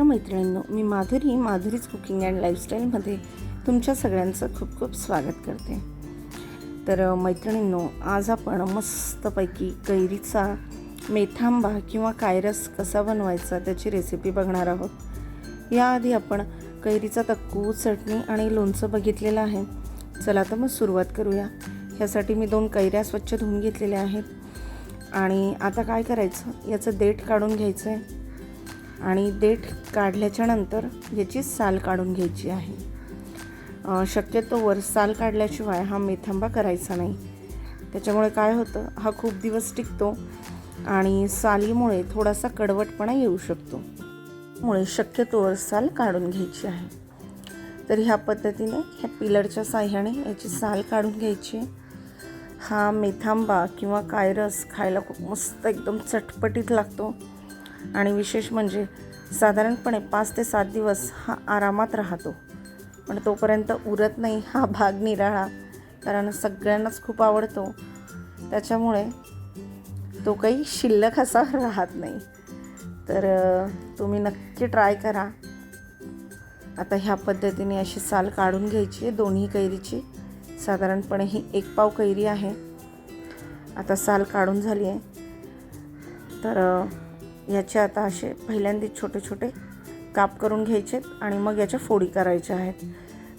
मैत्रिणींनो, मी माधुरीच cooking and लाईफस्टाईलमध्ये तुमच्या सगळ्यांचं खूप खूप स्वागत करते. तर मैत्रिणींनो, आज आपण मस्तपैकी कैरीचा मेथांबा किंवा कायरस कसा बनवायचा त्याची रेसिपी बघणार आहोत. याआधी आपण कैरीचा तक्कू, चटणी आणि लोणचं बघितलेलं आहे. चला तर मग सुरुवात करूया. ह्यासाठी मी 2 कैऱ्या स्वच्छ धुवून घेतलेल्या आहेत आणि आता काय करायचं, याचं देठ काढून घ्यायचं आहे आणि देठ काढल्याच्या नंतर याची साल काढून घ्यायची आहे. शक्यतोवर साल काढल्याशिवाय हा मेथांबा करायचा नाही. त्याच्यामुळे काय होतं, हा खूप दिवस टिकतो आणि सालीमुळे थोडासा कडवटपणा येऊ शकतो. त्यामुळे शक्यतोवर साल काढून घ्यायची आहे. तर ह्या पद्धतीने ह्या पिलरच्या साह्याने याची साल काढून घ्यायची. हा मेथांबा किंवा कायरस खायला खूप मस्त एकदम चटपटीत लागतो आणि विशेष म्हणजे साधारणपणे 5 ते 7 दिवस हा आरामात राहतो. पण तोपर्यंत उरत नाही हा भाग निराळा, कारण सगळ्यांनाच खूप आवडतो. त्याच्यामुळे तो काही शिल्लक असा राहत नाही. तर तुम्ही नक्की ट्राय करा. आता ह्या पद्धतीने अशी साल काढून घ्यायची आहे दोन्ही कैरीची. साधारणपणे ही 1 पाव कैरी आहे. आता साल काढून झाली आहे. तर याचे आता असे पहिल्यांदा छोटे छोटे काप करून घ्यायचे आणि मग याच्या फोडी करायच्या आहेत.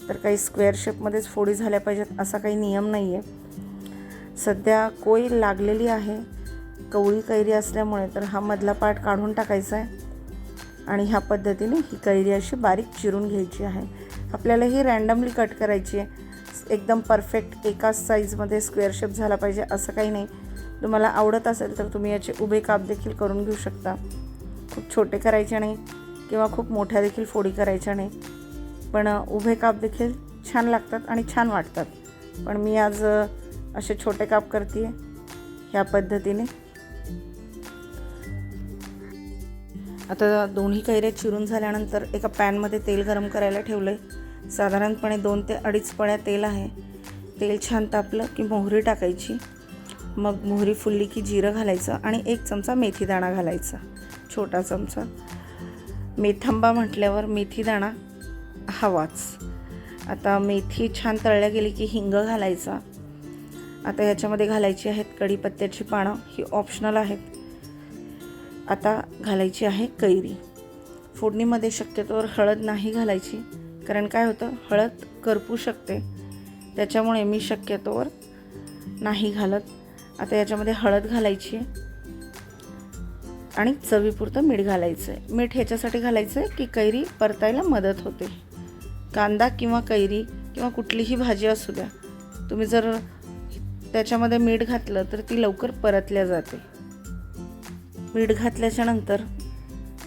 तर काही स्क्वेअर शेपमध्येच फोडी झाल्या पाहिजेत असा काही नियम नाही आहे. सध्या कोय लागलेली आहे, कवळी कैरी असल्यामुळे, तर हा मधला पार्ट काढून टाकायचा आहे आणि ह्या पद्धतीने ही कैरी अशी बारीक चिरून घ्यायची आहे. आपल्याला ही रँडमली कट करायची आहे. एकदम परफेक्ट एकाच साईजमध्ये स्क्वेअर शेप झाला पाहिजे असं काही नाही. तुम्हाला आवडत असेल तर तुम्ही याचे उभे काप देखील करून घेऊ शकता. खूप छोटे करायचे नाही किंवा खूप मोठ्या देखील फोडी करायच्या नाही, पण उभे काप देखील छान लागतात आणि छान वाटतात. पण मी आज असे छोटे काप करते ह्या पद्धतीने. आता दोन्ही कैऱ्या चिरून झाल्यानंतर एका पॅनमध्ये तेल गरम करायला ठेवलं आहे. साधारणपणे 2 ते 2.5 पळ्या तेल आहे. तेल छान तापलं की मोहरी टाकायची. मग मोहरी फुलली की जिरं घालायचं आणि 1 चमचा मेथीदाणा घालायचा, छोटा चमचा. मेथांबा म्हटल्यावर मेथीदाणा हवाच. आता मेथी छान तळल्या गेली की हिंग घालायचा. आता ह्याच्यामध्ये घालायची आहेत कढीपत्त्याची पानं, ही ऑप्शनल आहेत. आता घालायची आहे कैरी. फोडणीमध्ये शक्यतोवर हळद नाही घालायची, कारण काय होतं, हळद करपू शकते. त्याच्यामुळे मी शक्यतोवर नाही घालत. आता याच्यामध्ये हळद घालायची आणि चवीपुरतं मीठ घालायचं आहे. मीठ ह्याच्यासाठी घालायचं आहे की कैरी परतायला मदत होते. कांदा किंवा कैरी किंवा कुठलीही भाजी असू द्या, तुम्ही जर त्याच्यामध्ये मीठ घातलं तर ती लवकर परतल्या जाते. मीठ घातल्याच्या नंतर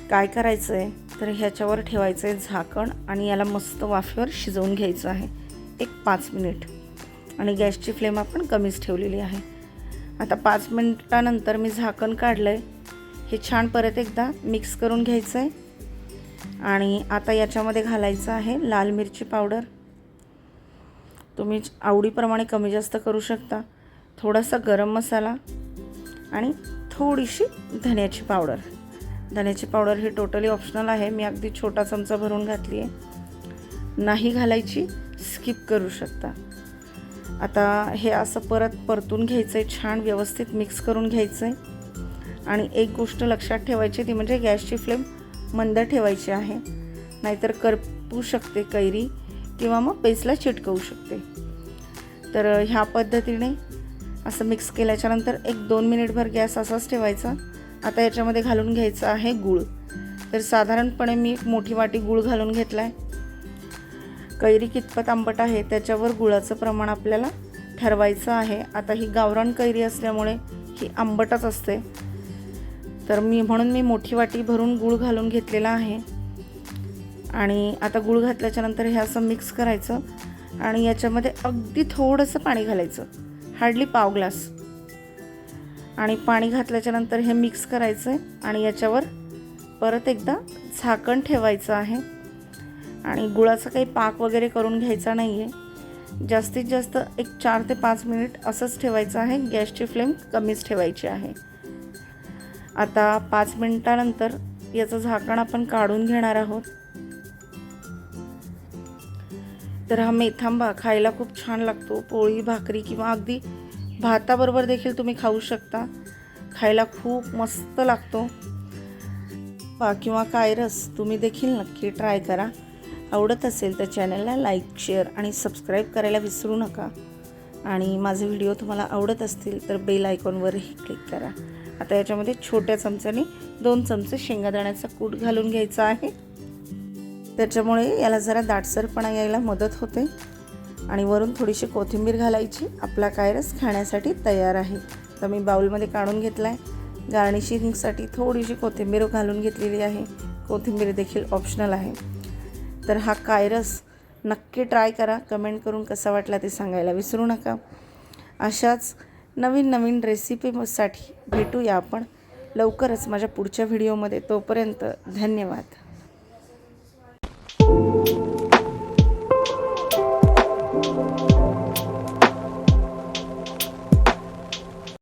काय करायचं आहे, तर ह्याच्यावर ठेवायचं आहे झाकण आणि याला मस्त वाफेवर शिजवून घ्यायचं आहे 5 मिनिट. आणि गॅसची फ्लेम आपण कमीच ठेवलेली आहे. आता 5 मिनिटानंतर मी झाकण काढलं आहे. हे छान परत एकदा मिक्स करून घ्यायचं आहे. आणि आता याच्यामध्ये घालायचं आहे लाल मिरची पावडर. तुम्ही आवडीप्रमाणे कमी जास्त करू शकता. थोडासा गरम मसाला आणि थोडीशी धण्याची पावडर. धण्याची पावडर ही टोटली ऑप्शनल आहे. मी अगदी छोटा चमचा भरून घातली आहे. नाही घालायची, स्किप करू शकता. आता हे असं परतून घ्यायचं आहे, छान व्यवस्थित मिक्स करून घ्यायचं आहे. आणि एक गोष्ट लक्षात ठेवायची, ती म्हणजे गॅसची फ्लेम मंद ठेवायची आहे, नाहीतर करपू शकते कैरी किंवा मग पेस्टला चिटकवू शकते. तर ह्या पद्धतीने असं मिक्स केल्याच्यानंतर 1-2 मिनिटभर गॅस असाच ठेवायचा. आता याच्यामध्ये घालून घ्यायचं आहे गूळ. तर साधारणपणे मी 1 मोठी वाटी गूळ घालून घेतला आहे. कैरी कितपत आंबट आहे त्याच्यावर गुळाचं प्रमाण आपल्याला ठरवायचं आहे. आता ही गावरान कैरी असल्यामुळे ही आंबटच असते, तर म्हणून मी मोठी वाटी भरून गूळ घालून घेतलेला आहे. आणि आता गूळ घातल्याच्यानंतर हे असं मिक्स करायचं आणि याच्यामध्ये अगदी थोडंसं पाणी घालायचं, हार्डली पाव ग्लास. आणि पाणी घातल्याच्यानंतर हे मिक्स करायचं आहे आणि याच्यावर परत एकदा झाकण ठेवायचं आहे. आणि गुळाचा काही पाक वगैरे करून घ्यायचा नाही आहे. जास्तीत जास्त 4 ते 5 मिनिट असंच ठेवायचं आहे. गॅसची फ्लेम कमीच ठेवायची आहे. आता 5 मिनिटानंतर याचं झाकण आपण काढून घेणार आहोत. तर हा मेथांबा खायला खूप छान लागतो. पोळी भाकरी किंवा अगदी भाताबरोबर देखील तुम्ही खाऊ शकता. खायला खूप मस्त लागतो. किंवा कायरस तुम्ही देखील नक्की ट्राय करा. आवडत असेल तर चॅनलला लाईक, शेअर आणि सबस्क्राईब करायला विसरू नका. आणि माझे व्हिडिओ तुम्हाला आवडत असतील तर बेल आयकॉनवरही क्लिक करा. आता याच्यामध्ये छोट्या चमच्याने 2 चमचे शेंगादाण्याचा कूट घालून घ्यायचा आहे. त्याच्यामुळे याला जरा दाटसरपणा यायला मदत होते. आणि वरून थोडीशी कोथिंबीर घालायची. आपला कायरस खाण्यासाठी तयार आहे. तर मी बाउलमध्ये काढून घेतला आहे. गार्निशिंगसाठी थोडीशी कोथिंबीर घालून घेतलेली आहे. कोथिंबीर देखील ऑप्शनल आहे. तर हा कायरस नक्की ट्राय करा. कमेंट करून कसा वाटला ते सांगायला विसरू नका. अशाच नवीन रेसिपीसाठी भेटूया आपण लवकरच माझ्या पुढच्या व्हिडिओमध्ये. तोपर्यंत धन्यवाद.